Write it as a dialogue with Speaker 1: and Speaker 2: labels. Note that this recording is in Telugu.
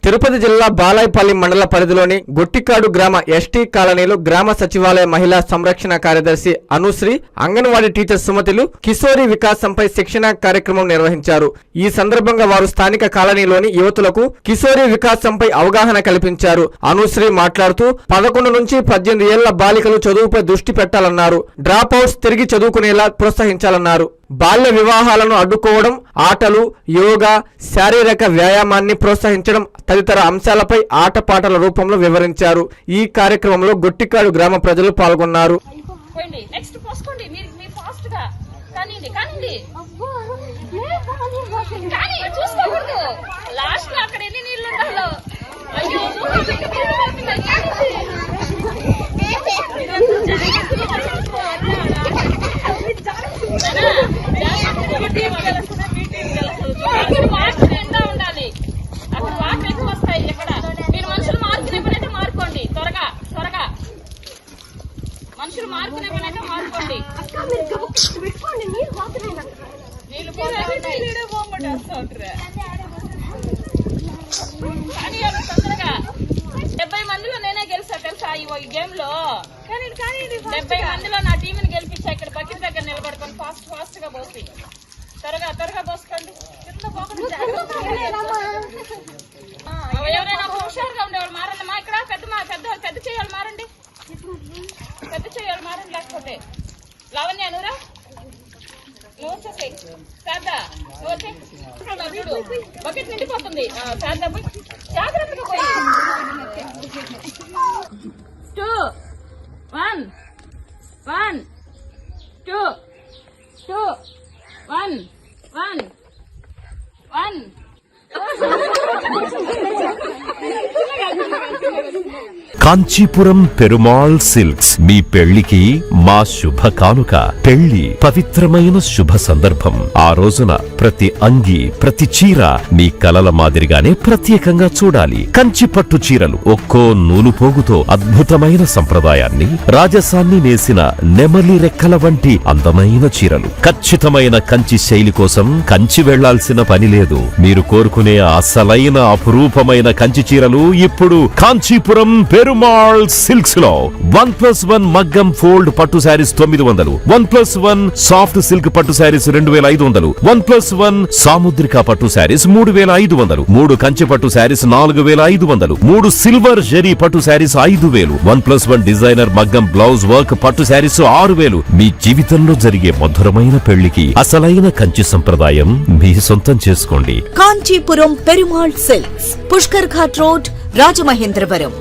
Speaker 1: తిరుపతి జిల్లా బాలాయపల్లి మండల పరిధిలోని గొట్టికాడు గ్రామ ఎస్టీ కాలనీలో గ్రామ సచివాలయ మహిళా సంరక్షణ కార్యదర్శి అనుశ్రీ, అంగన్వాడీ టీచర్ సుమతిలు కిశోరీ వికాసంపై శిక్షణ కార్యక్రమం నిర్వహించారు. ఈ సందర్భంగా వారు స్థానిక కాలనీలోని యువతులకు కిశోరీ వికాసంపై అవగాహన కల్పించారు. అనుశ్రీ మాట్లాడుతూ 11 నుంచి 18 ఏళ్ల బాలికలు చదువుపై దృష్టి పెట్టాలన్నారు. డ్రాప్ అవుట్స్ తిరిగి చదువుకునేలా ప్రోత్సహించాలన్నారు. బాల్య వివాహాలను అడ్డుకోవడం, ఆటలు, యోగా, శారీరక వ్యాయామాన్ని ప్రోత్సహించడం తదితర అంశాలపై ఆటపాటల రూపంలో వివరించారు. ఈ కార్యక్రమంలో గొట్టికాడు గ్రామ ప్రజలు పాల్గొన్నారు.
Speaker 2: మనుషులు మార్కునే పనైతే మార్కోండి. తొందరగా 70 మందిలో నేనే గెలిచా తెలుసా ఈ గేమ్ లో. 70 మందిలో నా టీంని గెలిపించా. ఇక్కడ బకెట్ దగ్గర నిలబడుకొని ఫాస్ట్ గా పోసి త్వరగా పోసుకోండి. ఎవరైనా హుషారుగా ఉండేవాళ్ళు మారండి. మా ఇక్కడ పెద్ద చేయాలి మారండి. లేకపోతే లావణ్య నువ్వురా, నువ్వు వచ్చేసాయి. శారదా నువ్వు వచ్చే బకెట్ నిండిపోతుంది. శారదా పోయి జాగ్రత్తగా పోయి. 2 1 1 2 2 1 1 1.
Speaker 3: కాంచీపురం పెరుమాళ్ సిల్క్స్ మీ పెళ్లికి మా శుభ కానుక. పెళ్లి పవిత్రమైన శుభ సందర్భం. ఆ రోజున ప్రతి అంగి, ప్రతి చీర మీ కలల మాదిరిగానే ప్రత్యేకంగా చూడాలి. కంచి పట్టు చీరలు ఒక్కో నూలు పోగుతో అద్భుతమైన సంప్రదాయాన్ని, రాజసాన్ని నేసిన నెమలి రెక్కల వంటి అందమైన చీరలు. ఖచ్చితమైన కంచి శైలి కోసం కంచి వెళ్లాల్సిన పని లేదు. మీరు కోరుకునే అసలైన అపురూపమైన కంచి చీరలు ఇప్పుడు కాంచీపురం పెరుమాళ్ సిల్క్స్ లో 1+1 మగ్గం ఫోల్డ్ పట్టు శారీస్ 900, 1+1 సాఫ్ట్ సిల్క్ పట్టు శారీస్ 2500, 1+1 సాముద్రిక పట్టు శారీస్ 3500, 3 కంచి పట్టు శారీస్ 4500, 3 సిల్వర్ జరీ పట్టు శారీస్ 5000, 1+1 డిజైనర్ మగ్గం బ్లౌజ్ వర్క్ పట్టు శారీస్ 6000. మీ జీవితంలో జరిగే మధురమైన పెళ్లికి అసలైన కంచి సంప్రదాయం మీ సొంతం చేసుకోండి.
Speaker 4: Kanchipuram Perumal silks, Pushkar ghat road, Rajamahendravaram.